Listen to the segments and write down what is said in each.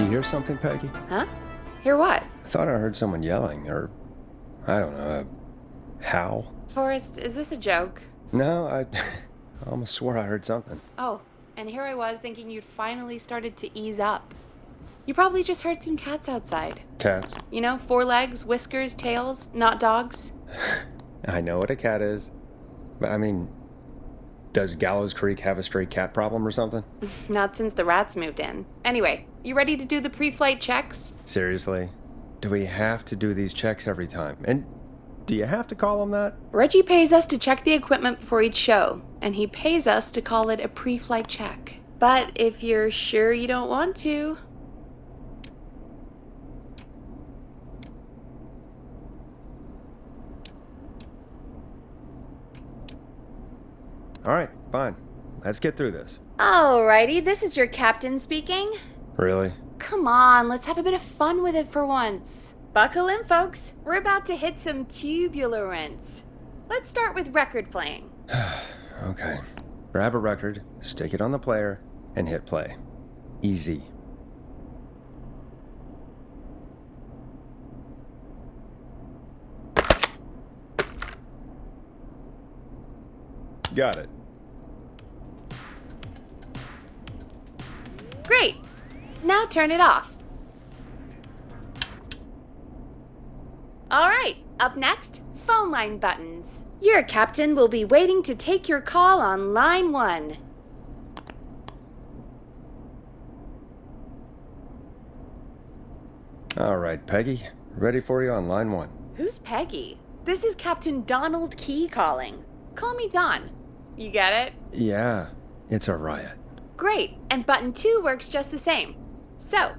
You hear something, Peggy? Huh? Hear what? I thought I heard someone yelling, or, I don't know, a howl. Forrest, is this a joke? No, I almost swore I heard something. Oh, and here I was thinking you'd finally started to ease up. You probably just heard some cats outside. Cats? You know, 4 legs, whiskers, tails, not dogs. I know what a cat is. But I mean, does Gallows Creek have a stray cat problem or something? Not since the rats moved in. Anyway, you ready to do the pre-flight checks? Seriously? Do we have to do these checks every time? And do you have to call them that? Reggie pays us to check the equipment before each show, and he pays us to call it a pre-flight check. But if you're sure you don't want to... All right, fine. Let's get through this. Alrighty, this is your captain speaking. Really? Come on, let's have a bit of fun with it for once. Buckle in, folks. We're about to hit some tubular rents. Let's start with record playing. Okay. Grab a record, stick it on the player, and hit play. Easy. Got it. Great. Now turn it off. All right, up next, phone line buttons. Your captain will be waiting to take your call on line 1. All right, Peggy. Ready for you on line 1. Who's Peggy? This is Captain Donald Key calling. Call me Don. You get it? Yeah, it's a riot. Great, and button 2 works just the same. So,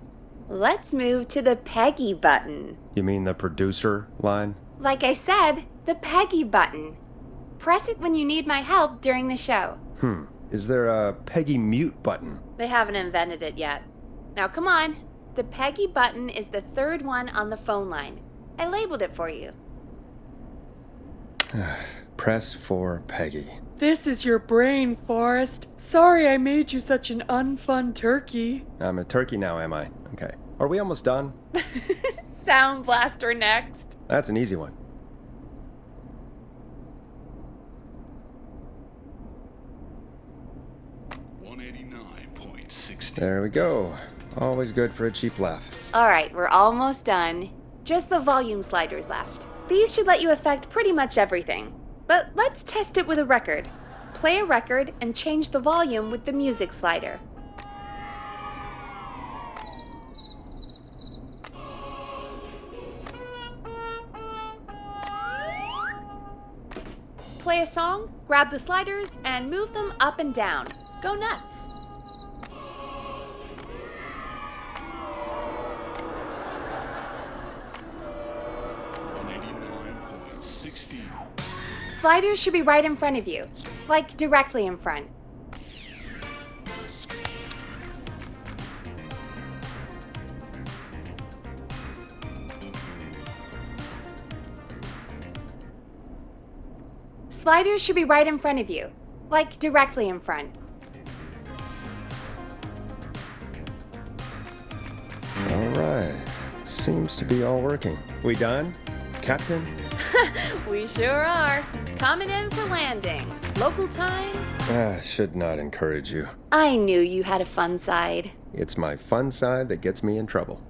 let's move to the Peggy button. You mean the producer line? Like I said, the Peggy button. Press it when you need my help during the show. Is there a Peggy mute button? They haven't invented it yet. Now come on. The Peggy button is the 3rd one on the phone line. I labeled it for you. Press for Peggy. This is your brain, Forrest. Sorry I made you such an unfun turkey. I'm a turkey now, am I? Okay. Are we almost done? Sound blaster next. That's an easy one. There we go. Always good for a cheap laugh. All right, we're almost done. Just the volume sliders left. These should let you affect pretty much everything. But let's test it with a record. Play a record and change the volume with the music slider. Play a song, grab the sliders, and move them up and down. Go nuts. Sliders should be right in front of you, like directly in front. Sliders should be right in front of you, like directly in front. All right. Seems to be all working. We done, Captain? We sure are. Coming in for landing. Local time? Should not encourage you. I knew you had a fun side. It's my fun side that gets me in trouble.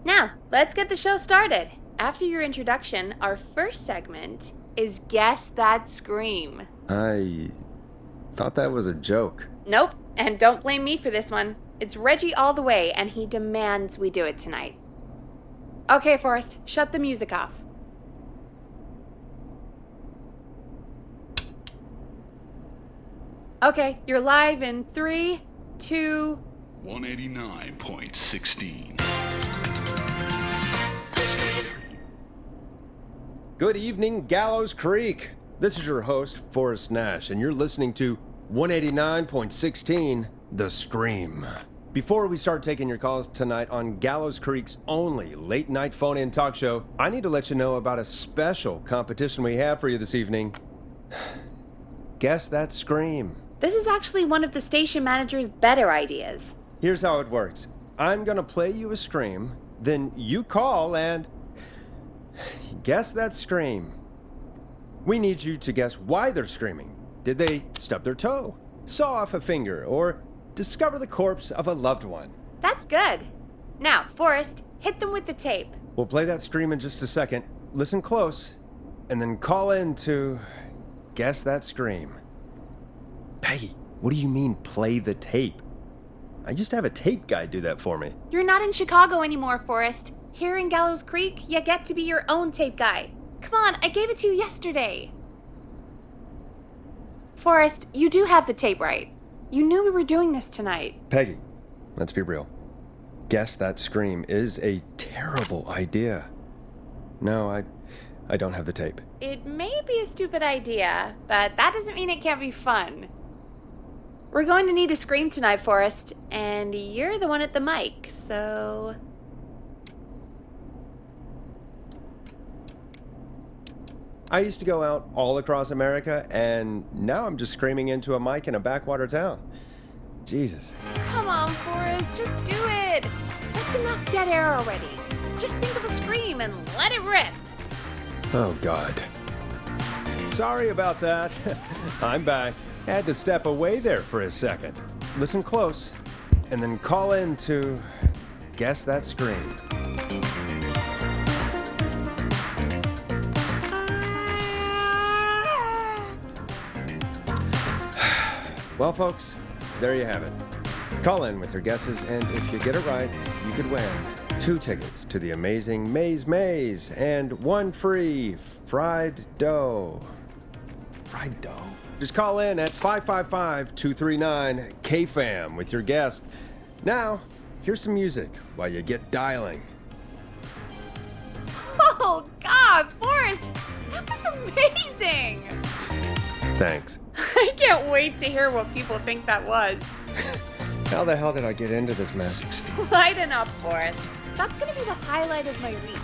Now, let's get the show started. After your introduction, our first segment is Guess That Scream. I thought that was a joke. Nope, and don't blame me for this one. It's Reggie all the way, and he demands we do it tonight. Okay, Forrest, shut the music off. Okay, you're live in 3, 2... 189.16. Good evening, Gallows Creek. This is your host, Forrest Nash, and you're listening to 189.16, The Scream. Before we start taking your calls tonight on Gallows Creek's only late-night phone-in talk show, I need to let you know about a special competition we have for you this evening. Guess That Scream. This is actually one of the station manager's better ideas. Here's how it works. I'm gonna play you a scream, then you call and guess that scream. We need you to guess why they're screaming. Did they stub their toe, saw off a finger, or discover the corpse of a loved one? That's good. Now, Forrest, hit them with the tape. We'll play that scream in just a second. Listen close, and then call in to guess that scream. Peggy, what do you mean, play the tape? I used to have a tape guy do that for me. You're not in Chicago anymore, Forrest. Here in Gallows Creek, you get to be your own tape guy. Come on, I gave it to you yesterday. Forrest, you do have the tape right. You knew we were doing this tonight. Peggy, let's be real. Guess that scream is a terrible idea. No, I don't have the tape. It may be a stupid idea, but that doesn't mean it can't be fun. We're going to need a scream tonight, Forrest, and you're the one at the mic, so... I used to go out all across America, and now I'm just screaming into a mic in a backwater town. Jesus. Come on, Forrest, just do it. That's enough dead air already. Just think of a scream and let it rip. Oh, God. Sorry about that. I'm back. Had to step away there for a second. Listen close, and then call in to guess that scream. Well, folks, there you have it. Call in with your guesses, and if you get it right, you could win 2 tickets to the amazing Maze and 1 free fried dough. Fried dough? Just call in at 555-239-KFAM with your guess. Now, here's some music while you get dialing. Oh, God, Forrest, that was amazing. Thanks. I can't wait to hear what people think that was. How the hell did I get into this mess? Lighten up, Forrest. That's gonna be the highlight of my week.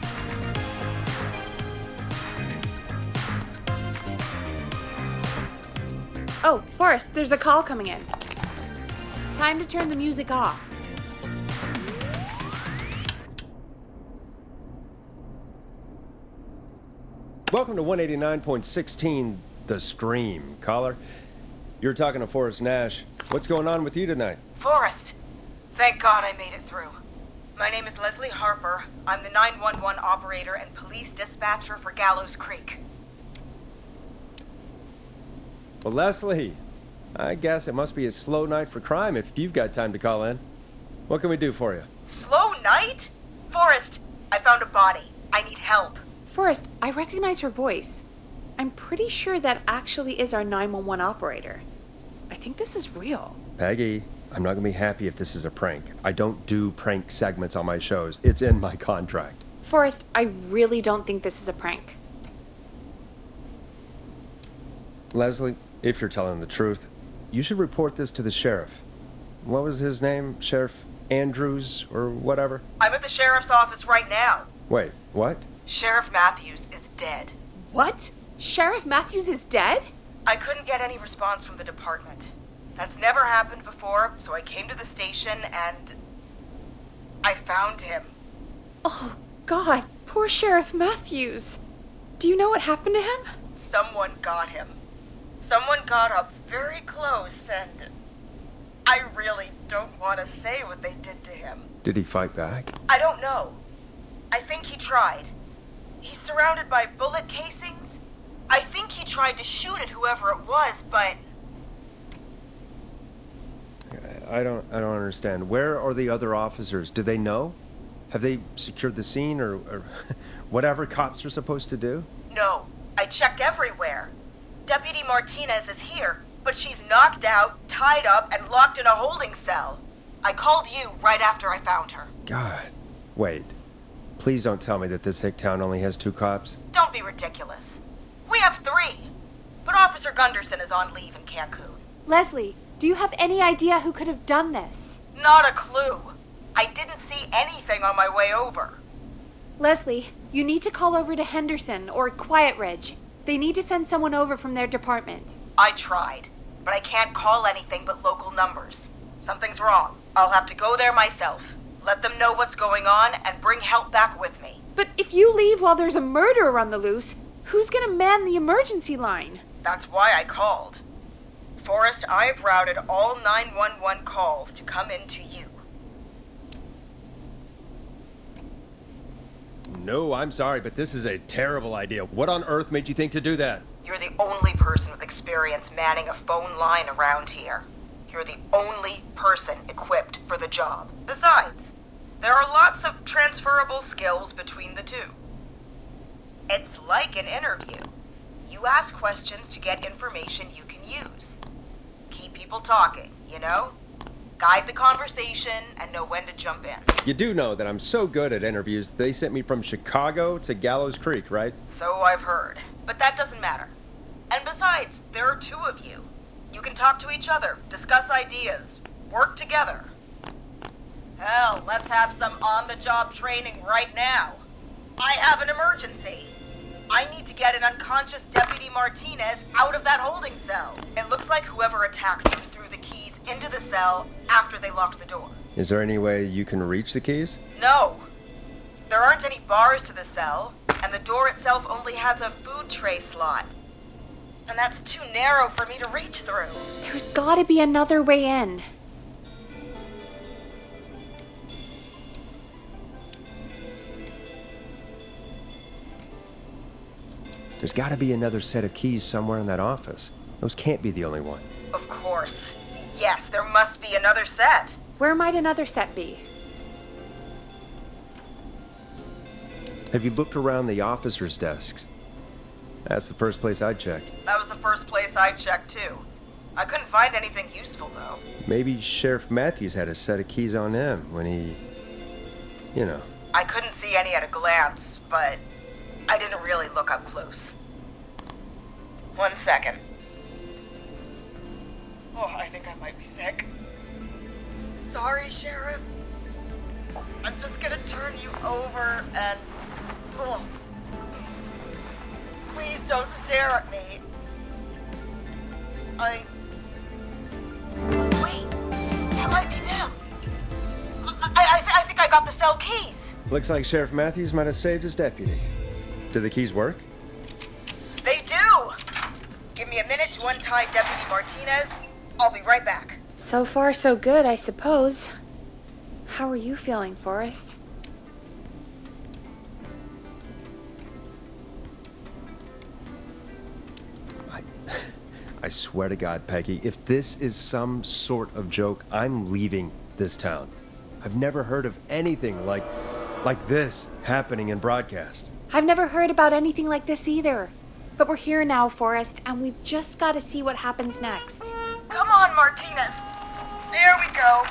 Oh, Forrest, there's a call coming in. Time to turn the music off. Welcome to 189.16, The Scream. Caller, you're talking to Forrest Nash. What's going on with you tonight? Forrest, thank God I made it through. My name is Leslie Harper. I'm the 911 operator and police dispatcher for Gallows Creek. Well, Leslie, I guess it must be a slow night for crime if you've got time to call in. What can we do for you? Slow night? Forrest, I found a body. I need help. Forrest, I recognize her voice. I'm pretty sure that actually is our 911 operator. I think this is real. Peggy, I'm not going to be happy if this is a prank. I don't do prank segments on my shows. It's in my contract. Forrest, I really don't think this is a prank. Leslie, if you're telling the truth, you should report this to the sheriff. What was his name? Sheriff Andrews or whatever? I'm at the sheriff's office right now. Wait, what? Sheriff Matthews is dead. What? Sheriff Matthews is dead? I couldn't get any response from the department. That's never happened before, so I came to the station and I found him. Oh, God, poor Sheriff Matthews. Do you know what happened to him? Someone got him. Someone got up very close and I really don't want to say what they did to him. Did he fight back? I don't know. I think he tried. He's surrounded by bullet casings. I think he tried to shoot at whoever it was, but I don't understand. Where are the other officers? Do they know? Have they secured the scene or whatever cops are supposed to do? no. I checked everywhere. Deputy Martinez is here, but she's knocked out, tied up, and locked in a holding cell. I called you right after I found her. God. Wait. Please don't tell me that this hick town only has 2 cops. Don't be ridiculous. We have 3, but Officer Gunderson is on leave in Cancun. Leslie, do you have any idea who could have done this? Not a clue. I didn't see anything on my way over. Leslie, you need to call over to Henderson or Quiet Ridge. They need to send someone over from their department. I tried, but I can't call anything but local numbers. Something's wrong. I'll have to go there myself. Let them know what's going on and bring help back with me. But if you leave while there's a murderer on the loose, who's gonna man the emergency line? That's why I called. Forrest, I've routed all 911 calls to come in to you. No, I'm sorry, but this is a terrible idea. What on earth made you think to do that? You're the only person with experience manning a phone line around here. You're the only person equipped for the job. Besides, there are lots of transferable skills between the two. It's like an interview. You ask questions to get information you can use. Keep people talking, you know? Guide the conversation and know when to jump in. You do know that I'm so good at interviews, they sent me from Chicago to Gallows Creek, right? So I've heard. But that doesn't matter. And besides, there are two of you. You can talk to each other, discuss ideas, work together. Hell, let's have some on-the-job training right now. I have an emergency. I need to get an unconscious Deputy Martinez out of that holding cell. It looks like whoever attacked her threw the keys into the cell after they locked the door. Is there any way you can reach the keys? No. There aren't any bars to the cell, and the door itself only has a food tray slot. And that's too narrow for me to reach through. There's gotta be another way in. There's gotta be another set of keys somewhere in that office. Those can't be the only one. Of course. Yes, there must be another set. Where might another set be? Have you looked around the officers' desks? That's the first place I'd check. That was the first place I checked, too. I couldn't find anything useful, though. Maybe Sheriff Matthews had a set of keys on him when he... you know. I couldn't see any at a glance, but I didn't really look up close. 1 second. Oh, I think I might be sick. Sorry, Sheriff. I'm just gonna turn you over and... Oh. Please don't stare at me. Wait, that might be them. I think I got the cell keys. Looks like Sheriff Matthews might have saved his deputy. Do the keys work? They do! Give me a minute to untie Deputy Martinez. I'll be right back. So far, so good, I suppose. How are you feeling, Forrest? I swear to God, Peggy, if this is some sort of joke, I'm leaving this town. I've never heard of anything like this happening in broadcast. I've never heard about anything like this either. But we're here now, Forrest, and we've just got to see what happens next. Come on, Martinez. There we go.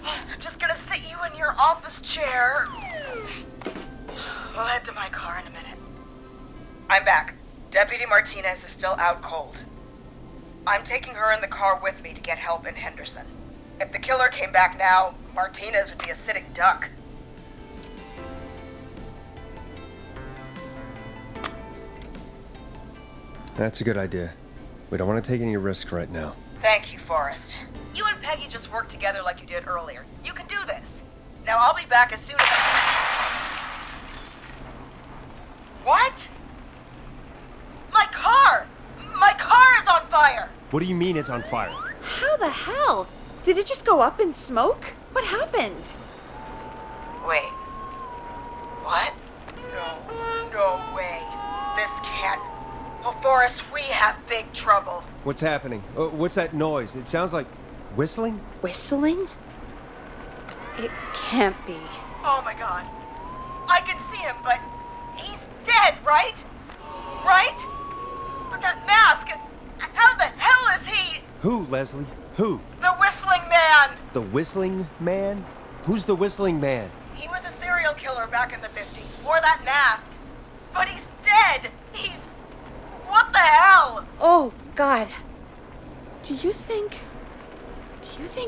I'm just gonna sit you in your office chair. We'll head to my car in a minute. I'm back. Deputy Martinez is still out cold. I'm taking her in the car with me to get help in Henderson. If the killer came back now, Martinez would be a sitting duck. That's a good idea. We don't want to take any risks right now. Thank you, Forrest. You and Peggy just worked together like you did earlier. You can do this. Now I'll be back as soon as I... What? My car! My car is on fire! What do you mean it's on fire? How the hell? Did it just go up in smoke? What happened? Wait. What? No way. This can't... Oh, Forrest, we have big trouble. What's happening? What's that noise? It sounds like whistling? Whistling? It can't be. Oh my God. I can see him, but he's dead, right? Right? But that mask, how the hell is he? Who, Leslie? Who? The Whistling Man! The Whistling Man? Who's the Whistling Man? He was a serial killer back in the 50s, wore that mask. But he's dead! He's... What the hell? Oh, God. Do you think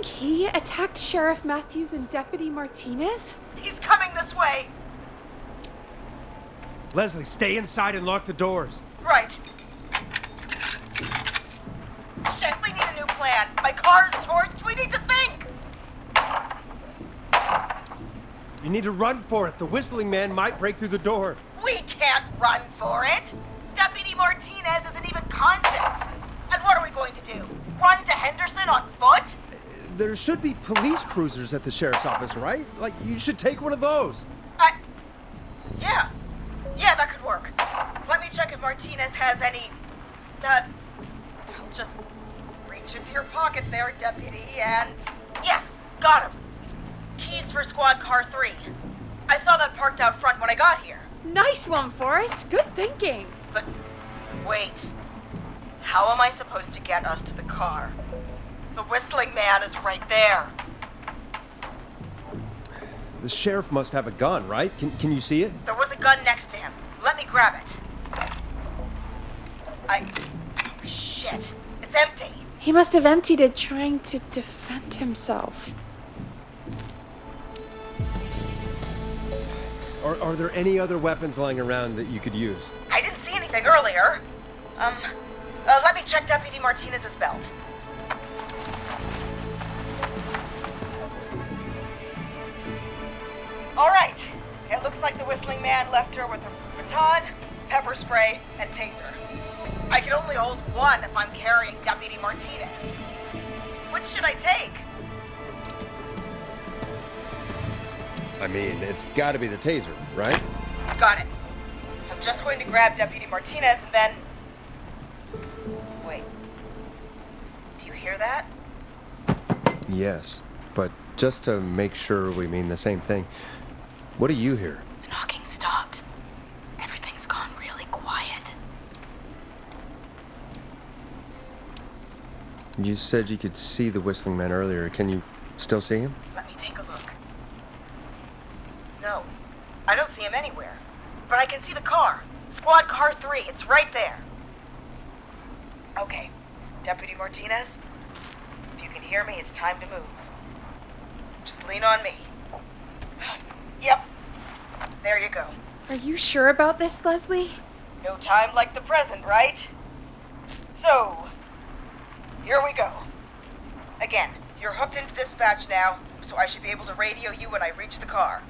he attacked Sheriff Matthews and Deputy Martinez? He's coming this way. Leslie, stay inside and lock the doors. Right. Shit, we need a new plan. My car is torched. We need to think. You need to run for it. The Whistling Man might break through the door. We can't run for it. Deputy Martinez isn't even conscious. And what are we going to do? Run to Henderson on foot? There should be police cruisers at the sheriff's office, right? Like, you should take one of those. Yeah. Yeah, that could work. Let me check if Martinez has any... I'll just reach into your pocket there, Deputy, and... Yes, got him. Keys for Squad Car 3. I saw that parked out front when I got here. Nice one, Forrest. Good thinking. But wait. How am I supposed to get us to the car? The Whistling Man is right there. The sheriff must have a gun, right? Can you see it? There was a gun next to him. Let me grab it. Oh, shit. It's empty. He must have emptied it trying to defend himself. Are there any other weapons lying around that you could use? I didn't see anything earlier. Let me check Deputy Martinez's belt. All right. It looks like the Whistling Man left her with a baton, pepper spray, and taser. I can only hold one if I'm carrying Deputy Martinez. Which should I take? I mean, it's gotta be the taser, right? Got it. I'm just going to grab Deputy Martinez and then... Wait. Do you hear that? Yes, but just to make sure we mean the same thing, what do you hear? The knocking stopped. Everything's gone really quiet. You said you could see the Whistling Man earlier. Can you still see him? Let me take a look. No, I don't see him anywhere. But I can see the car. Squad Car 3, it's right there. Okay, Deputy Martinez, if you can hear me, it's time to move. Just lean on me. Yep, there you go. Are you sure about this, Leslie? No time like the present, right? So, here we go. Again, you're hooked into dispatch now, so I should be able to radio you when I reach the car.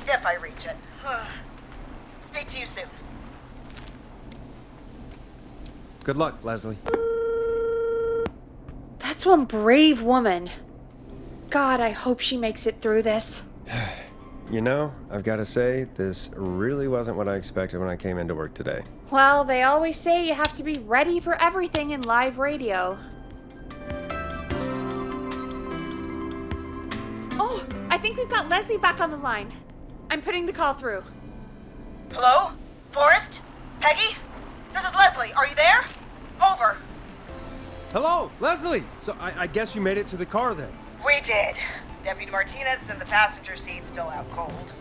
If I reach it. Speak to you soon. Good luck, Leslie. That's one brave woman. God, I hope she makes it through this. You know, I've got to say, this really wasn't what I expected when I came into work today. Well, they always say you have to be ready for everything in live radio. Oh, I think we've got Leslie back on the line. I'm putting the call through. Hello? Forrest? Peggy? This is Leslie. Are you there? Over. Hello, Leslie! So I guess you made it to the car then. We did. Deputy Martinez is in the passenger seat, still out cold.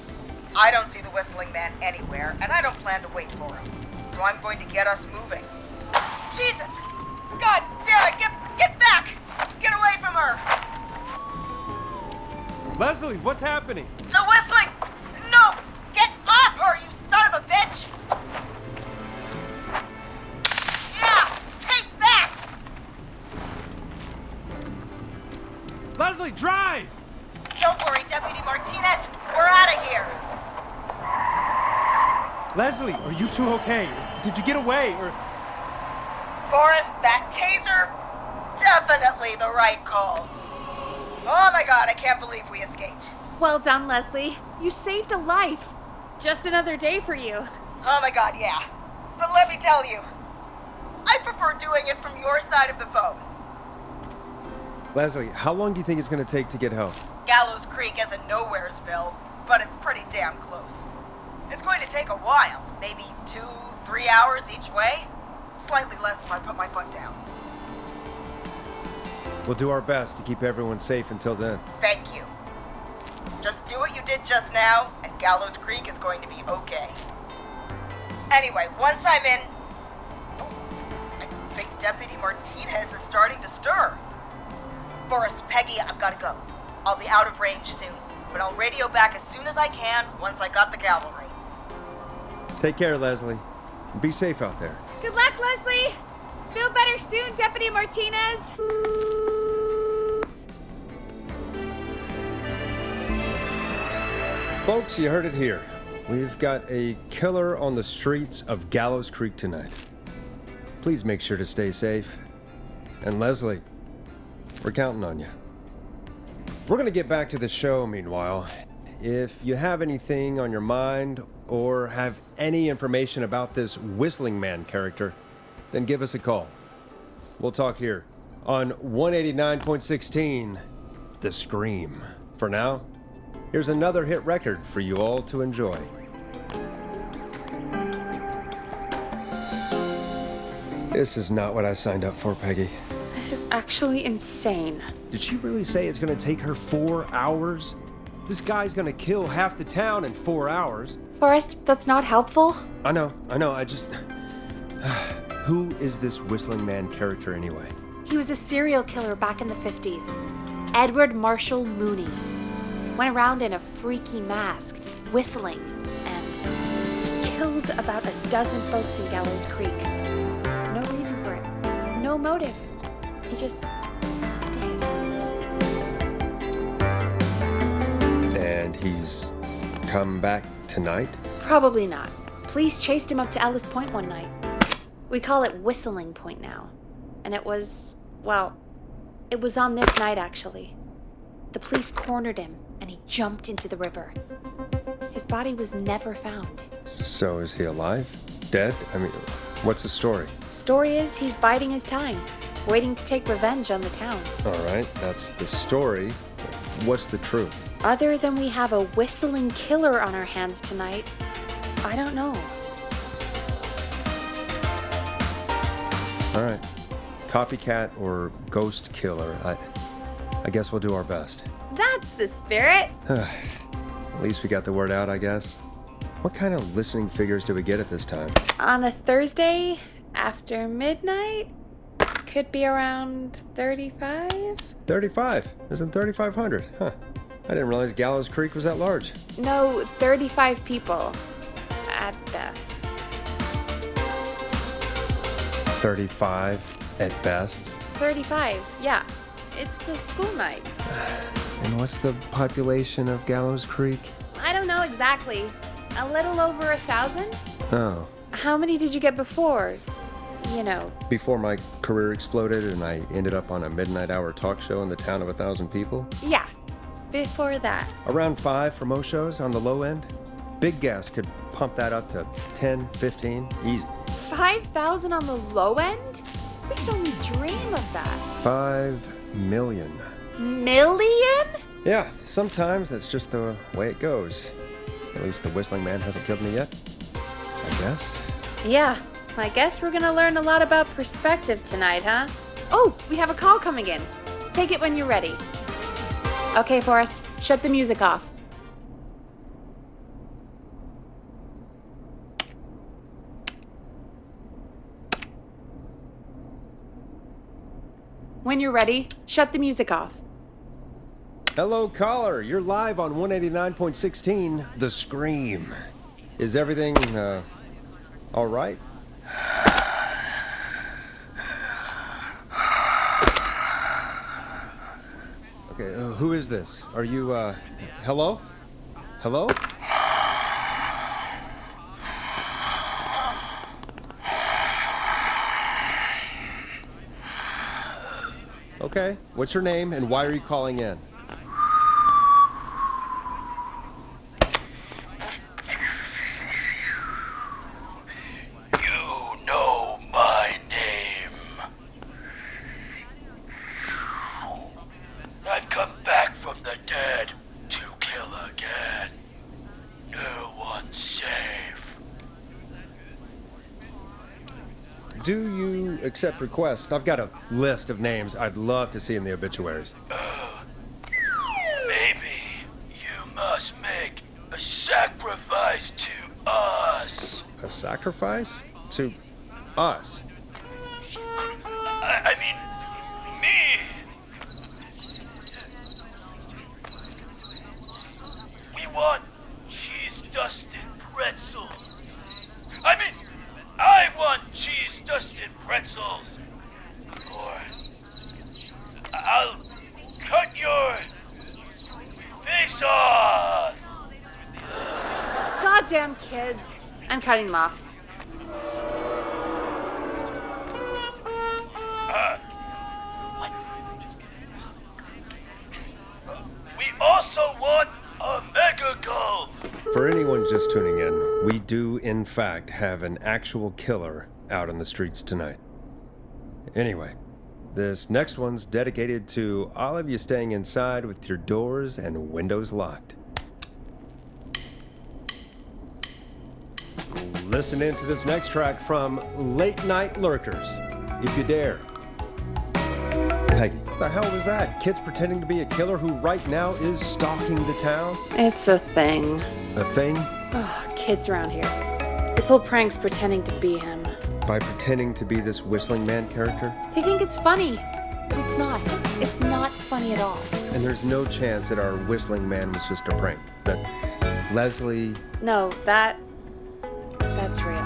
I don't see the Whistling Man anywhere, and I don't plan to wait for him. So I'm going to get us moving. Jesus! God damn it! Get back! Get away from her! Leslie, what's happening? The Whistling! No! Get off her, you son of a bitch! Yeah! Take that! Leslie, drive! Don't worry, Deputy Martinez. We're out of here. Leslie, are you two okay? Did you get away, or... Forrest, that taser? Definitely the right call. Oh my god, I can't believe we escaped. Well done, Leslie. You saved a life. Just another day for you. Oh my god, yeah. But let me tell you, I prefer doing it from your side of the phone. Leslie, how long do you think it's going to take to get home? Gallows Creek isn't Nowheresville, but it's pretty damn close. It's going to take a while, maybe 2-3 hours each way. Slightly less if I put my foot down. We'll do our best to keep everyone safe until then. Thank you. Just do what you did just now, and Gallows Creek is going to be okay. Anyway, once I'm in... I think Deputy Martinez is starting to stir. Forrest, Peggy, I've got to go. I'll be out of range soon, but I'll radio back as soon as I can once I got the cavalry. Take care, Leslie. Be safe out there. Good luck, Leslie. Feel better soon, Deputy Martinez. Folks, you heard it here. We've got a killer on the streets of Gallows Creek tonight. Please make sure to stay safe. And Leslie, we're counting on you. We're gonna get back to the show meanwhile. If you have anything on your mind or have any information about this Whistling Man character, then give us a call. We'll talk here on 189.16, The Scream. For now, here's another hit record for you all to enjoy. This is not what I signed up for, Peggy. This is actually insane. Did she really say it's gonna take her 4 hours? This guy's gonna kill half the town in 4 hours. Forrest, that's not helpful. I know, I just... Who is this Whistling Man character anyway? He was a serial killer back in the 50s. Edward Marshall Mooney. Went around in a freaky mask, whistling, and killed about a dozen folks in Gallows Creek. No reason for it. No motive. He just did. And he's come back tonight? Probably not. Police chased him up to Ellis Point one night. We call it Whistling Point now. And it was, well, it was on this night actually. The police cornered him and he jumped into the river. His body was never found. So is he alive? Dead? I mean, what's the story? Story is he's biding his time, waiting to take revenge on the town. All right, that's the story. What's the truth? Other than we have a whistling killer on our hands tonight, I don't know. All right. Copycat or ghost killer. I guess we'll do our best. That's the spirit. At least we got the word out, I guess. What kind of listening figures do we get at this time? On a Thursday after midnight, could be around 35? 35. Isn't 3,500? Huh. I didn't realize Gallows Creek was that large. No, 35 people. At best. 35 at best. 35, yeah. It's a school night. And what's the population of Gallows Creek? I don't know exactly. A little over 1,000? Oh. How many did you get before? You know. Before my career exploded and I ended up on a midnight hour talk show in the town of 1,000 people? Yeah. Before that. Around 5 for most shows on the low end. Big gas could pump that up to 10, 15, easy. 5,000 on the low end? We could only dream of that. 5 million. Million? Yeah, sometimes that's just the way it goes. At least the Whistling Man hasn't killed me yet. I guess. Yeah, I guess we're gonna learn a lot about perspective tonight, huh? Oh, we have a call coming in. Take it when you're ready. Okay, Forrest, shut the music off. When you're ready, shut the music off. Hello, caller. You're live on 189.16, The Scream. Is everything, all right? Okay, who is this? Are you, hello? Hello? Okay, what's your name and why are you calling in? You know my name. I've come back from the dead to kill again. No one's safe. Do you accept requests? I've got a list of names I'd love to see in the obituaries. Maybe you must make a sacrifice to us. A sacrifice? To us? I mean, me. We want cheese-dusted pretzels. I want cheese-dusted pretzels. Or I'll cut your face off. Goddamn kids. I'm cutting them off. We also want a mega gulp. For anyone just tuning in, we do, in fact, have an actual killer out on the streets tonight. Anyway, this next one's dedicated to all of you staying inside with your doors and windows locked. Listen in to this next track from Late Night Lurkers, if you dare. Peggy, the hell was that? Kids pretending to be a killer who right now is stalking the town? It's a thing. A thing? Ugh, kids around here. They pull pranks pretending to be him. By pretending to be this Whistling Man character? They think it's funny, but it's not. It's not funny at all. And there's no chance that our Whistling Man was just a prank. That Leslie... No, that's real.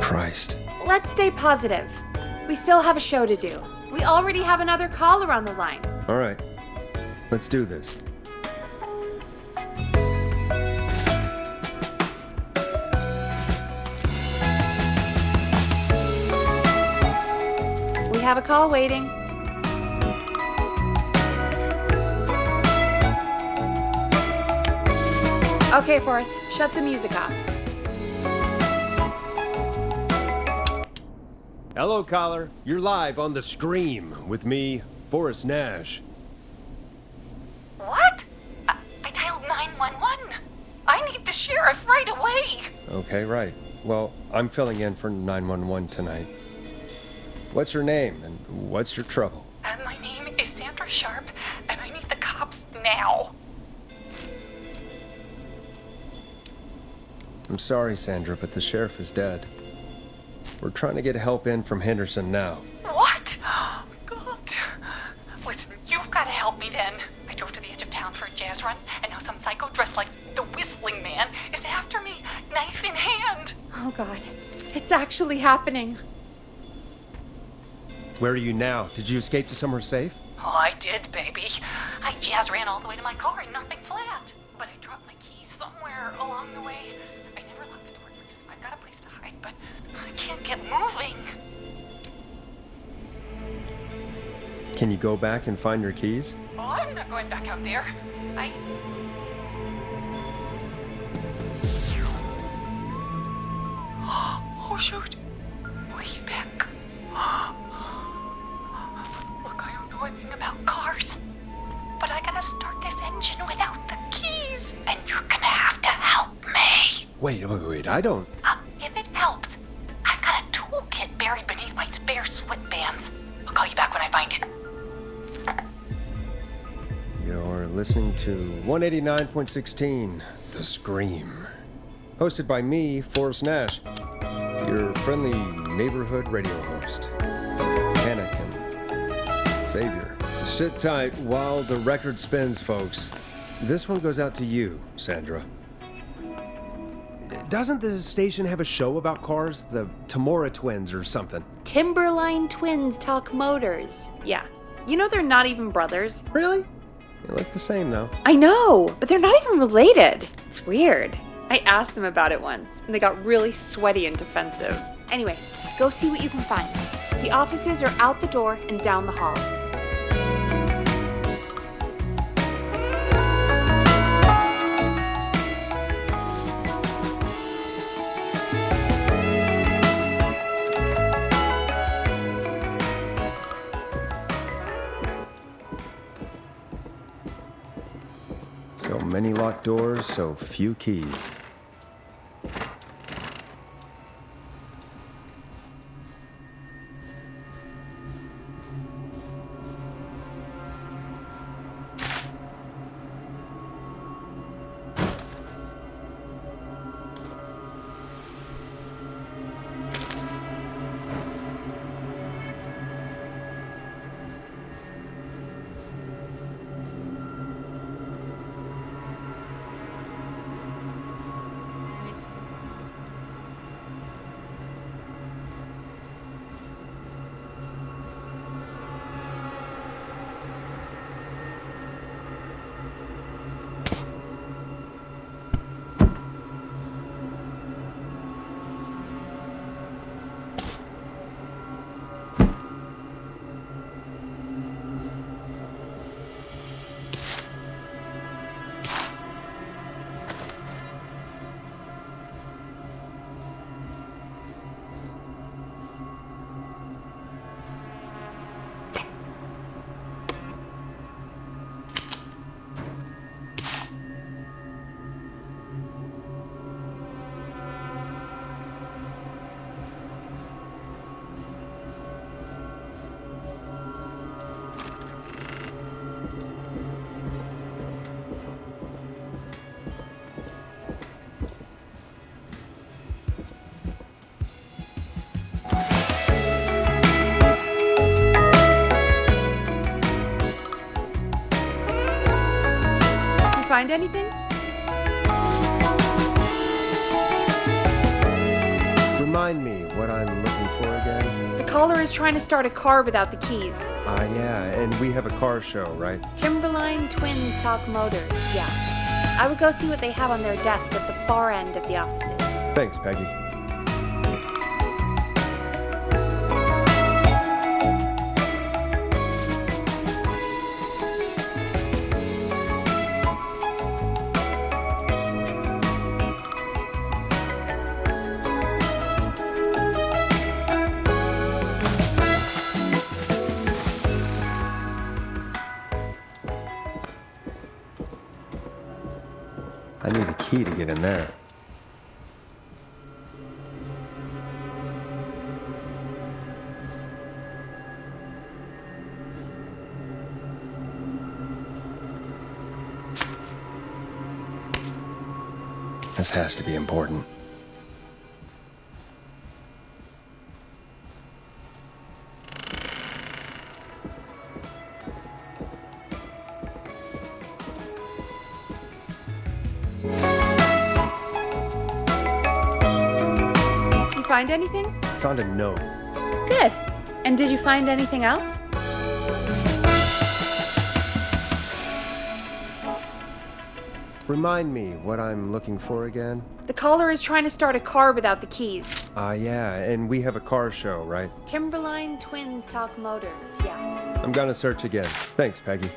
Christ. Let's stay positive. We still have a show to do. We already have another caller on the line. All right. Let's do this. We have a call waiting. Okay, Forrest, shut the music off. Hello, caller. You're live on The Scream with me, Forrest Nash. What? I dialed 911. I need the sheriff right away. Okay, right. Well, I'm filling in for 911 tonight. What's your name and what's your trouble? My name is Sandra Sharp, and I need the cops now. I'm sorry, Sandra, but the sheriff is dead. We're trying to get help in from Henderson now. What? God. Listen, you've got to help me then. I drove to the edge of town for a jazz run, and now some psycho dressed like the Whistling Man is after me, knife in hand. Oh, God. It's actually happening. Where are you now? Did you escape to somewhere safe? Oh, I did, baby. I jazz ran all the way to my car in nothing flat. But I dropped my keys somewhere along the way. I never locked the door. I've got a place to hide, but I can't get moving. Can you go back and find your keys? Oh, I'm not going back out there. Oh, shoot. Oh, he's back. Look, I don't know anything about cars, but I gotta start this engine without the keys, and you're gonna have to help me. Wait, I don't... If it helps, I've got a toolkit buried beneath my spare sweatbands. I'll call you back when I find it. You're listening to 189.16, The Scream. Hosted by me, Forrest Nash, your friendly neighborhood radio host. Anakin. Savior. Sit tight while the record spins, folks. This one goes out to you, Sandra. Doesn't the station have a show about cars? The Tamora twins or something? Timberline twins talk motors. Yeah. You know they're not even brothers. Really? They look the same, though. I know, but they're not even related. It's weird. I asked them about it once, and they got really sweaty and defensive. Anyway, go see what you can find. The offices are out the door and down the hall. So many locked doors, so few keys. find anything? Remind me what I'm looking for again? The caller is trying to start a car without the keys. Yeah, and we have a car show, right? Timberline Twins Talk Motors, yeah. I would go see what they have on their desk at the far end of the offices. Thanks, Peggy. I need a key to get in there. This has to be important. You find anything? Found a note. Good. And did you find anything else? Remind me what I'm looking for again? The caller is trying to start a car without the keys. Yeah, and we have a car show, right? Timberline Twins Talk Motors, yeah. I'm gonna search again. Thanks, Peggy.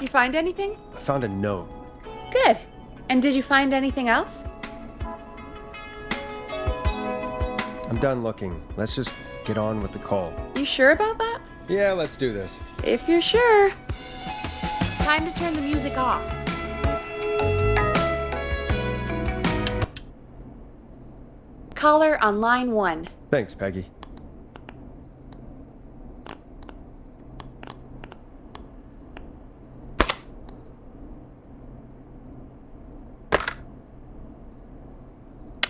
You find anything? I found a note. Good. And did you find anything else? I'm done looking. Let's just get on with the call. You sure about that? Yeah, let's do this. If you're sure. Time to turn the music off. Caller on line 1. Thanks, Peggy.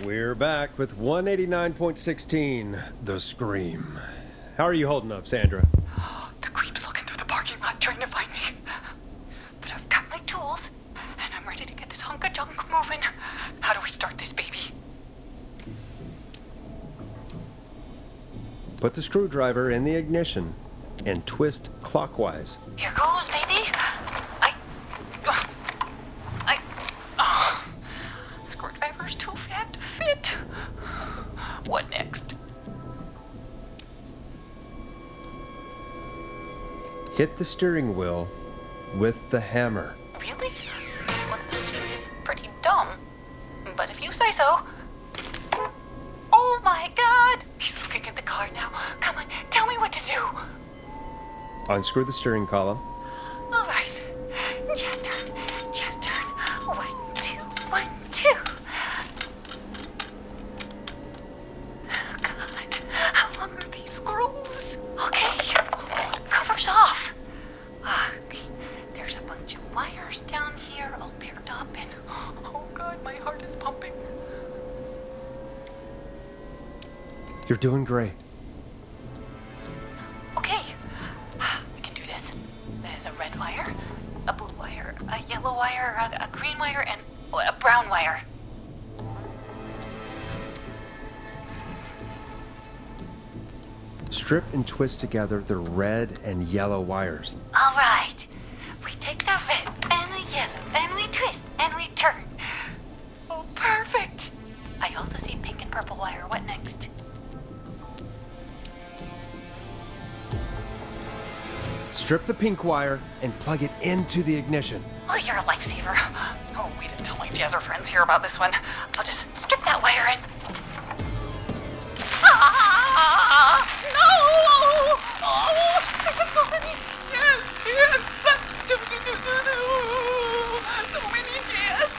We're back with 189.16, The Scream. How are you holding up, Sandra? The creep's looking through the parking lot trying to find me. But I've got my tools, and I'm ready to get this hunk of junk moving. How do we start this baby? Put the screwdriver in the ignition and twist clockwise. Here goes, baby. Screwdriver's too fat to fit. What next? Hit the steering wheel with the hammer. Really? Well, this seems pretty dumb. But if you say so. Oh my God! He's looking at the car now. Come on, Unscrew the steering column. All right. Chest turn. Chest turn. 1, 2, 1, 2. Oh, God. How long are these screws? Okay. Cover's off. Okay. There's a bunch of wires down here all paired up and... Oh, God, my heart is pumping. You're doing great. Okay, we can do this. There's a red wire, a blue wire, a yellow wire, a green wire, and a brown wire. Strip and twist together the red and yellow wires. All right, we take the red and the yellow, and we twist, and we turn. Oh, perfect. I also see pink and purple wire. What next? Strip the pink wire and plug it into the ignition. Oh, you're a lifesaver. Oh, we didn't tell my jazzer friends here about this one. I'll just strip that wire in. Ah! No! Oh! So many jazz! So many jazz!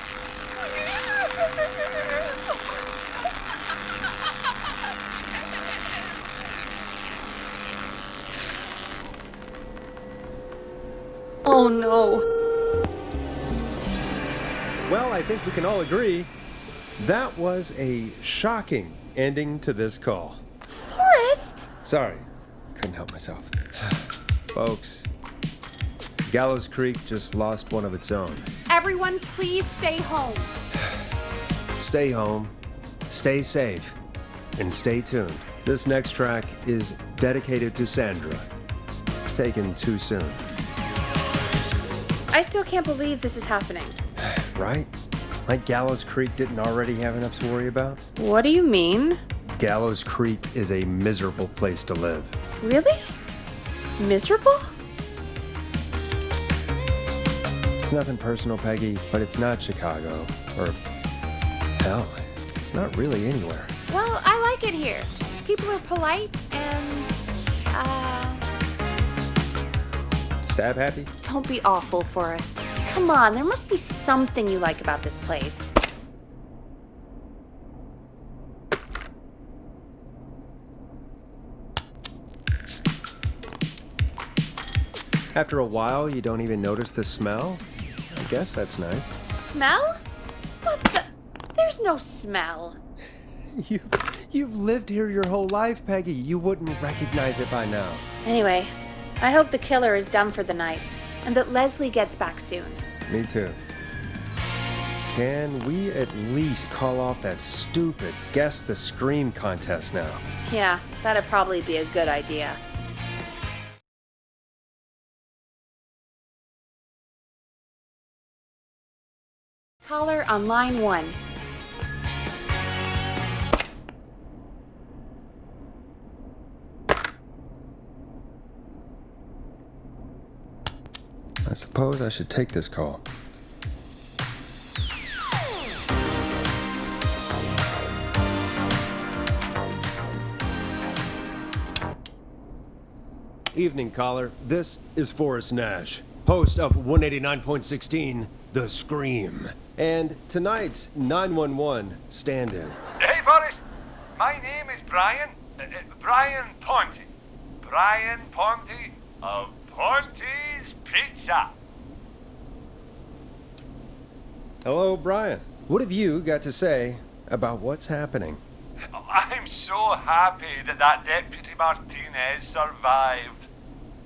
Oh no. Well, I think we can all agree that was a shocking ending to this call. Forrest! Sorry, couldn't help myself. Folks, Gallows Creek just lost one of its own. Everyone, please stay home. Stay home, stay safe, and stay tuned. This next track is dedicated to Sandra. Taken too soon. I still can't believe this is happening. Right? Like Gallows Creek didn't already have enough to worry about? What do you mean? Gallows Creek is a miserable place to live. Really? Miserable? It's nothing personal, Peggy, but it's not Chicago. Or, hell, it's not really anywhere. Well, I like it here. People are polite and, Stab happy? don't be awful, Forrest. Come on, there must be something you like about this place. After a while, you don't even notice the smell? I guess that's nice. Smell? What the? There's no smell. You've lived here your whole life, Peggy. You wouldn't recognize it by now. Anyway, I hope the killer is done for the night and that Leslie gets back soon. Me too. Can we at least call off that stupid Guess the Scream contest now? Yeah, that'd probably be a good idea. Caller on line 1. I suppose I should take this call. Evening, caller. This is Forrest Nash, host of 189.16, The Scream. And tonight's 911 stand-in. Hey, Forrest. My name is Brian. Brian Ponte. Brian Ponte of Ponte's Pizza. Hello, Brian. What have you got to say about what's happening? I'm so happy that Deputy Martinez survived.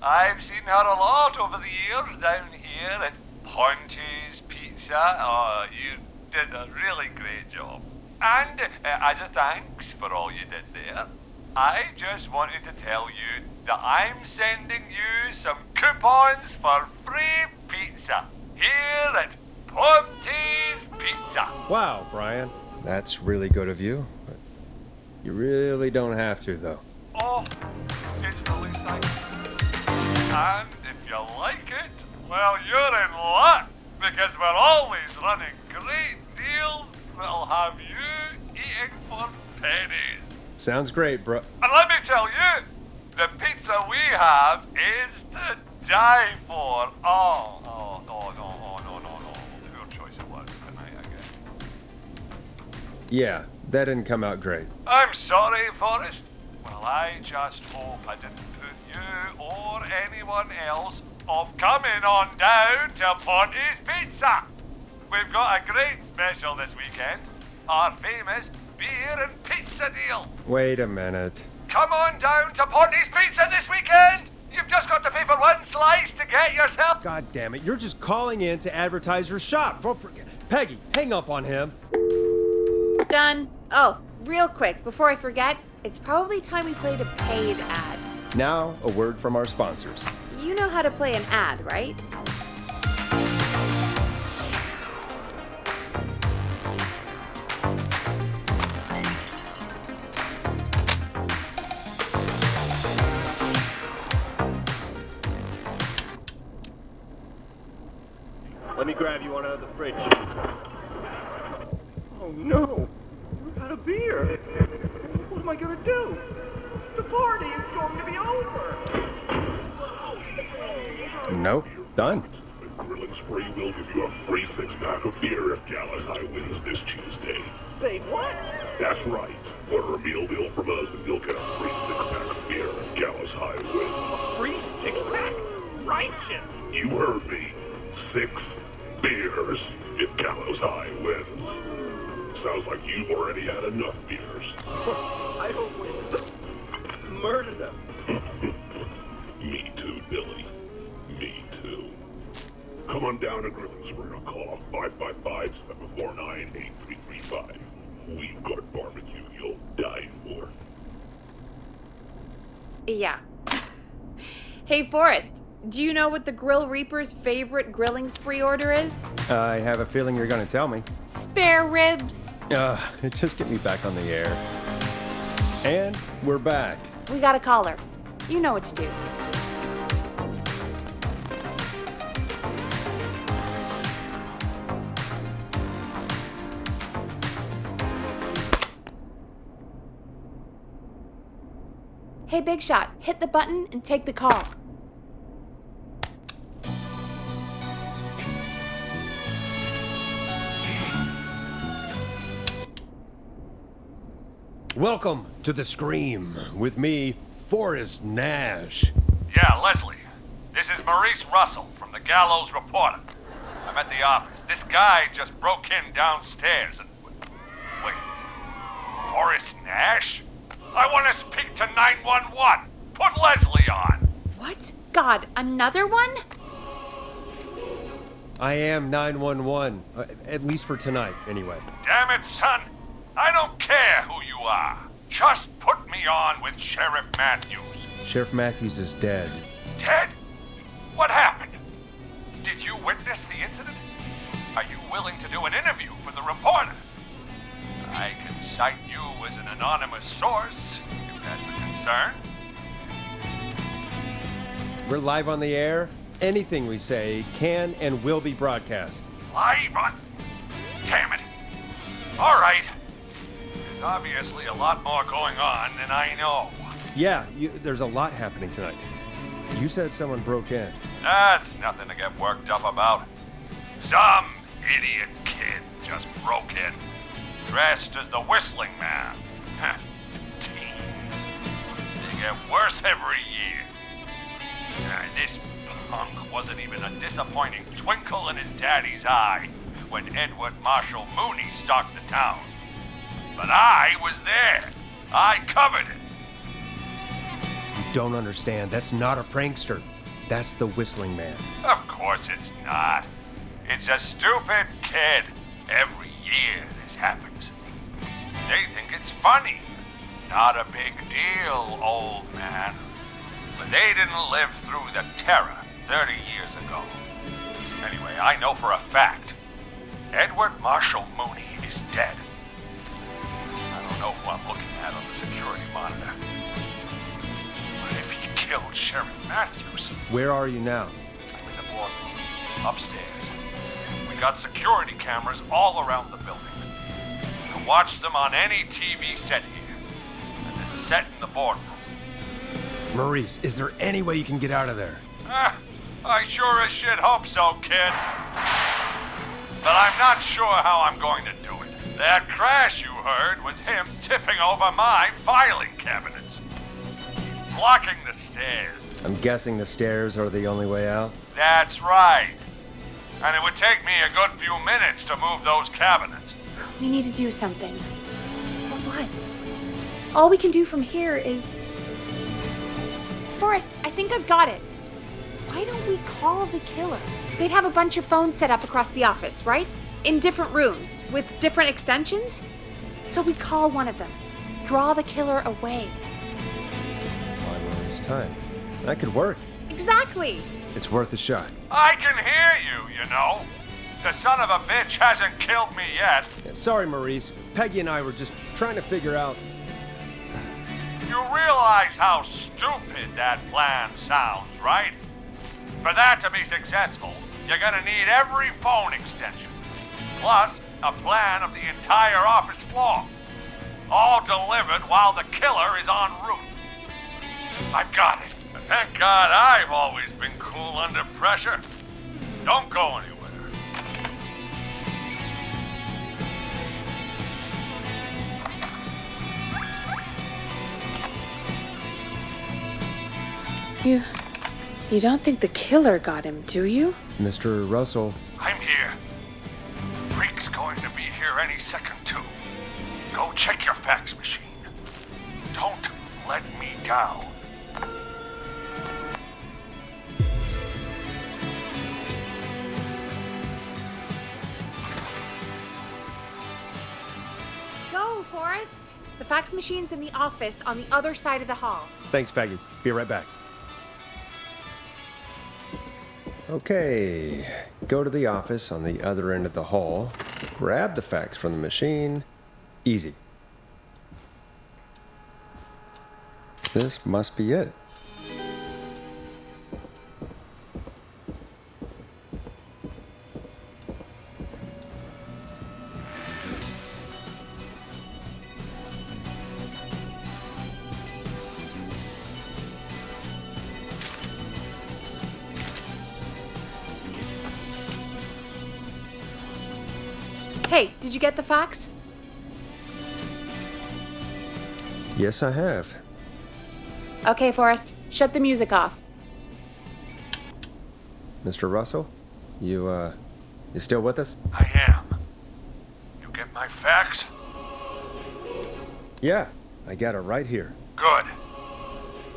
I've seen her a lot over the years down here at Ponte's Pizza. Oh, you did a really great job. And as a thanks for all you did there, I just wanted to tell you that I'm sending you some coupons for free pizza here at Ponte's Pizza. Wow, Brian. That's really good of you. But you really don't have to, though. Oh, it's the least I can do. And if you like it, well, you're in luck, because we're always running great deals that'll have you eating for pennies. Sounds great, bro. And let me tell you, The pizza we have is to die for. Oh, no. Poor choice of words tonight, I guess. Yeah, that didn't come out great. I'm sorry, Forrest. Well, I just hope I didn't put you or anyone else off coming on down to Ponte's Pizza. We've got a great special this weekend. Our famous beer and pizza deal. Wait a minute. Come on down to Ponte's Pizza this weekend. You've just got to pay for one slice to get yourself. God damn it, you're just calling in to advertise your shop. Don't forget. Peggy, hang up on him. Done. Oh, real quick, before I forget, it's probably time we played a paid ad. Now, a word from our sponsors. You know how to play an ad, right? Let me grab you one out of the fridge. Oh no! We're out of beer! What am I gonna do? The party is going to be over! Nope, done. The Grilling Spree will give you a free 6-pack of beer if Gallus High wins this Tuesday. Say what? That's right. Order a meal deal from us and you'll get a free 6-pack of beer if Gallus High wins. Free 6-pack? Righteous! You heard me. 6 beers if Gallows High wins. Sounds like you've already had enough beers. I hope we murder them. Me too, Billy. Me too. Come on down to Grilling Spree or call 555-749-8335. We've got barbecue you'll die for. Yeah. Hey, Forrest, do you know what the Grill Reaper's favorite grilling spree order is? I have a feeling you're gonna tell me. Spare ribs. Just get me back on the air. And we're back. We got a caller. You know what to do. Hey, Big Shot, hit the button and take the call. Welcome to The Scream with me, Forrest Nash. Yeah, Leslie. This is Maurice Russell from the Gallows Reporter. I'm at the office. This guy just broke in downstairs and... Wait. Forrest Nash? I want to speak to 911. Put Leslie on. What? God, another one? I am 911, at least for tonight, anyway. Damn it, son. I don't care who you are. Just put me on with Sheriff Matthews. Sheriff Matthews is dead. Dead? What happened? Did you witness the incident? Are you willing to do an interview for the reporter? I can cite you as an anonymous source, if that's a concern. We're live on the air. Anything we say can and will be broadcast. Live on... Damn it. All right. There's obviously a lot more going on than I know. Yeah, there's a lot happening tonight. You said someone broke in. That's nothing to get worked up about. Some idiot kid just broke in, dressed as the Whistling Man. Teen. They get worse every year. This punk wasn't even a disappointing twinkle in his daddy's eye when Edward Marshall Mooney stalked the town. But I was there. I covered it. You don't understand. That's not a prankster. That's the Whistling Man. Of course it's not. It's a stupid kid. Every year this happens. They think it's funny. Not a big deal, old man. But they didn't live through the terror 30 years ago. Anyway, I know for a fact, Edward Marshall Mooney is dead. I don't know who I'm looking at on the security monitor. But if he killed Sheriff Matthews... Where are you now? I'm in the boardroom, upstairs. We got security cameras all around the building. You can watch them on any TV set here. And there's a set in the boardroom. Maurice, is there any way you can get out of there? I sure as shit hope so, kid. But I'm not sure how I'm going to do it. That crash you heard was him tipping over my filing cabinets. He's blocking the stairs. I'm guessing the stairs are the only way out? That's right. And it would take me a good few minutes to move those cabinets. We need to do something. But what? All we can do from here is... Forrest, I think I've got it. Why don't we call the killer? They'd have a bunch of phones set up across the office, right? In different rooms, with different extensions? So we call one of them. Draw the killer away. On Maurice time. That could work. Exactly! It's worth a shot. I can hear you, you know. The son of a bitch hasn't killed me yet. Yeah, sorry, Maurice. Peggy and I were just trying to figure out... You realize how stupid that plan sounds, right? For that to be successful, you're gonna need every phone extension, plus a plan of the entire office floor, all delivered while the killer is en route. I've got it. And thank God I've always been cool under pressure. Don't go anywhere. You don't think the killer got him, do you? Mr. Russell, I'm here. Freak's going to be here any second, too. Go check your fax machine. Don't let me down. Go, Forrest! The fax machine's in the office on the other side of the hall. thanks, Peggy. Be right back. Okay, go to the office on the other end of the hall, grab the fax from the machine. Easy. This must be it. Hey, did you get the fax? Yes, I have. Okay, Forrest, shut the music off. Mr. Russell, you still with us? I am. You get my fax? Yeah, I got it right here. Good.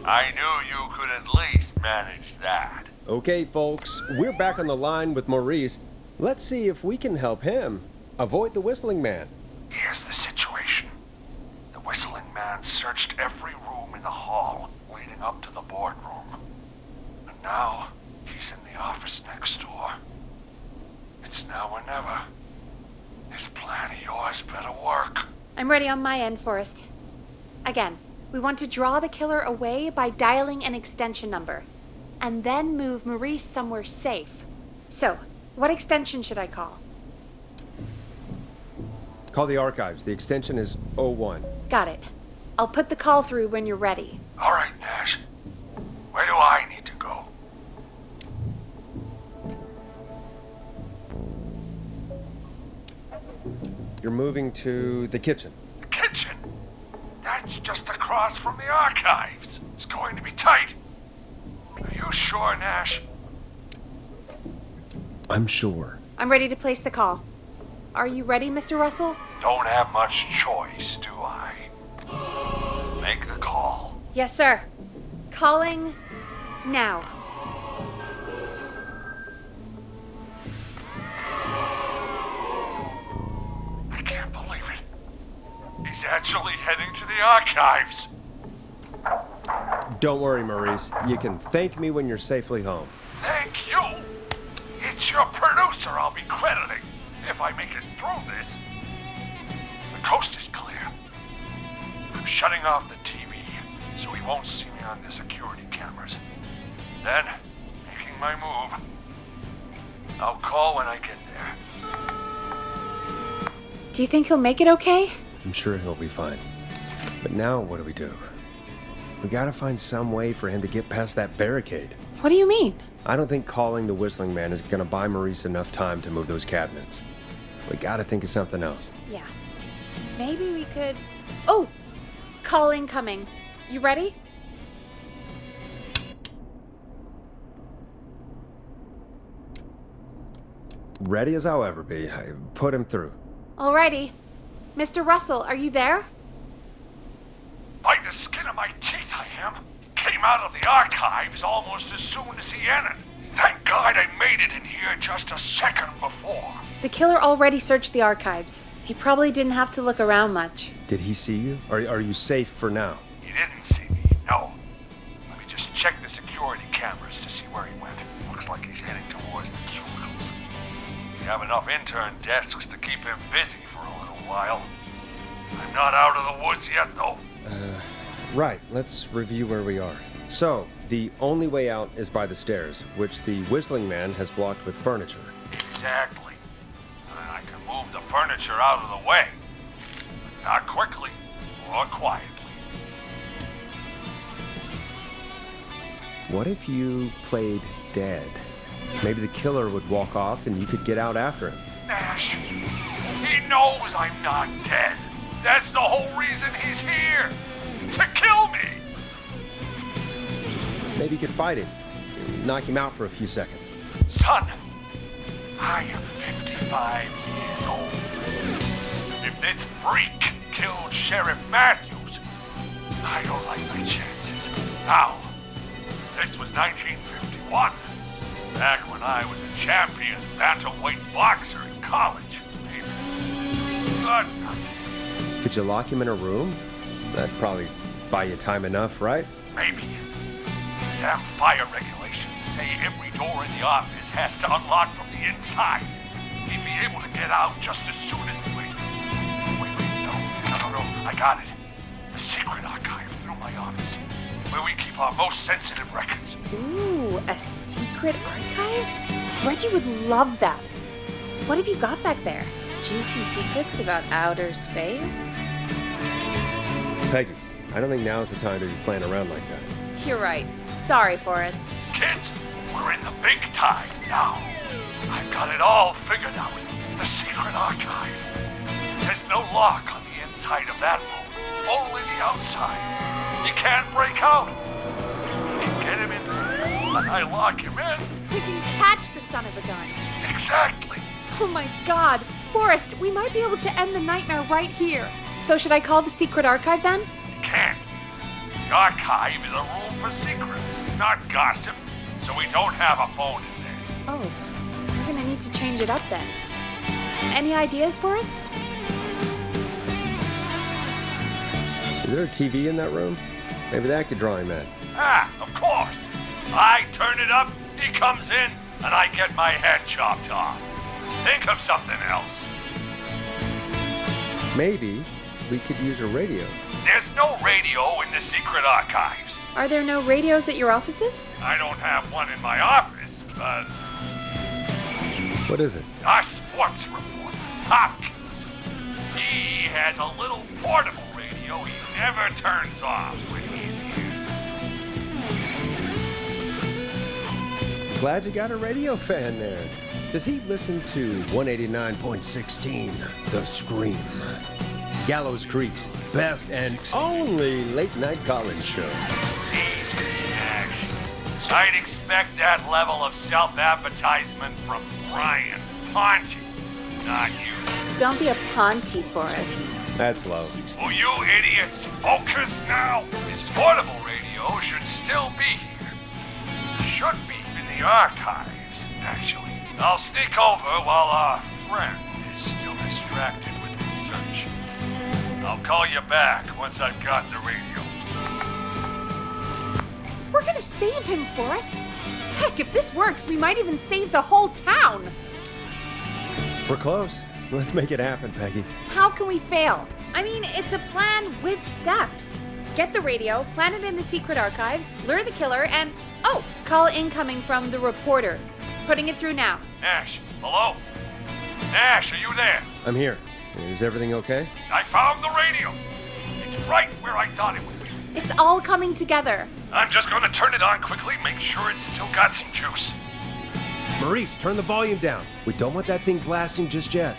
I knew you could at least manage that. Okay, folks, we're back on the line with Maurice. Let's see if we can help him avoid the Whistling Man. Here's the situation. The Whistling Man searched every room in the hall leading up to the boardroom. And now, he's in the office next door. It's now or never. This plan of yours better work. I'm ready on my end, Forrest. Again, we want to draw the killer away by dialing an extension number, and then move Maurice somewhere safe. So, what extension should I call? Call the archives. The extension is 01. Got it. I'll put the call through when you're ready. All right, Nash. Where do I need to go? You're moving to the kitchen. The kitchen? That's just across from the archives. It's going to be tight. Are you sure, Nash? I'm sure. I'm ready to place the call. Are you ready, Mr. Russell? Don't have much choice, do I? Make the call. Yes, sir. Calling now. I can't believe it. He's actually heading to the archives. Don't worry, Maurice. You can thank me when you're safely home. Thank you. It's your producer I'll be crediting if I make it through this. The coast is clear. I'm shutting off the TV so he won't see me on the security cameras. Then, making my move. I'll call when I get there. Do you think he'll make it okay? I'm sure he'll be fine. But now, what do we do? We gotta find some way for him to get past that barricade. What do you mean? I don't think calling the Whistling Man is gonna buy Maurice enough time to move those cabinets. We gotta think of something else. Yeah. Maybe we could... Oh! Call incoming. You ready? Ready as I'll ever be. I put him through. Alrighty. Mr. Russell, are you there? By the skin of my teeth, I am. Came out of the archives almost as soon as he entered. Thank God I made it in here just a second before. The killer already searched the archives. He probably didn't have to look around much. Did he see you? Are you safe for now? He didn't see me, no. Let me just check the security cameras to see where he went. Looks like he's heading towards the cubicles. We have enough intern desks to keep him busy for a little while. I'm not out of the woods yet, though. Right, let's review where we are. So, the only way out is by the stairs, which the Whistling Man has blocked with furniture. Exactly. And I can move the furniture out of the way. Not quickly or quietly. What if you played dead? Maybe the killer would walk off and you could get out after him. Nash, he knows I'm not dead. That's the whole reason he's here. To kill me. Maybe you could fight him. Knock him out for a few seconds. Son, I am 55 years old. If this freak killed Sheriff Matthews, I don't like my chances. Now, this was 1951, back when I was a champion bantamweight boxer in college, maybe. But not today. Could you lock him in a room? That'd probably buy you time enough, right? Maybe. Damn fire regulations say every door in the office has to unlock from the inside. He'd be able to get out just as soon as... Wait, no. I got it. The secret archive through my office, where we keep our most sensitive records. Ooh, a secret archive? Reggie would love that. What have you got back there? Juicy secrets about outer space? Peggy, I don't think now's the time to be playing around like that. You're right. Sorry, Forrest. Kids, we're in the big time now. I've got it all figured out. The secret archive. There's no lock on the inside of that room, only the outside. You can't break out. If we can get him in there, and I lock him in. We can catch the son of a gun. Exactly. Oh my God. Forrest, we might be able to end the nightmare right here. So should I call the secret archive then? You can't. The archive is a room for secrets, not gossip, so we don't have a phone in there. Oh, we're gonna need to change it up then. Any ideas, Forrest? Is there a TV in that room? Maybe that could draw him in. Ah, of course. I turn it up, he comes in, and I get my head chopped off. Think of something else. Maybe we could use a radio. There's no radio in the secret archives. Are there no radios at your offices? I don't have one in my office, but What is it? our sports reporter, Hopkins, he has a little portable radio he never turns off when he's here. Glad you got a radio fan there. Does he listen to 189.16, The Scream? Gallows Creek's best and only late-night call-in show. Jesus, Nash. I'd expect that level of self-advertisement from Brian Ponte, not you. Don't be a Ponte, Forrest. That's low. Will you idiots focus now? His portable radio should still be here. Should be in the archives, actually. I'll sneak over while our friend is still distracted with his search. I'll call you back once I've got the radio. We're gonna save him, Forrest. Heck, if this works, we might even save the whole town. We're close. Let's make it happen, Peggy. How can we fail? I mean, it's a plan with steps. Get the radio, plant it in the secret archives, lure the killer, and... Oh, call incoming from the reporter. Putting it through now. Nash, hello? Nash, are you there? I'm here. Is everything okay? I found the radio. It's right where I thought it would be. It's all coming together. I'm just gonna turn it on quickly, make sure it's still got some juice. Maurice, turn the volume down. We don't want that thing blasting just yet.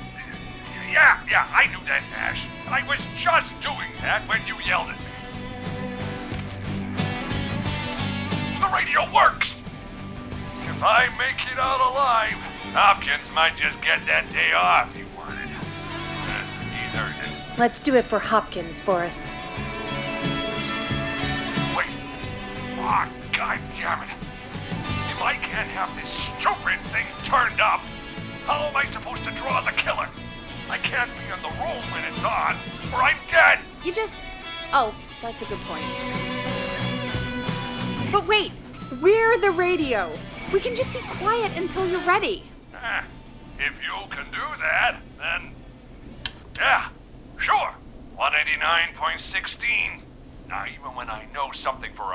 Yeah, I knew that, Ash. I was just doing that when you yelled at me. The radio works! If I make it out alive, Hopkins might just get that day off he wanted. He's earned it. Let's do it for Hopkins, Forrest. Wait. Oh, God damn it. If I can't have this stupid thing turned up, how am I supposed to draw the killer? I can't be in the room when it's on, or I'm dead. You just... Oh, that's a good point. But wait, we're the radio. We can just be quiet until you're ready. If you can do that, then... Yeah, sure. 189.16. Now, even when I know something for a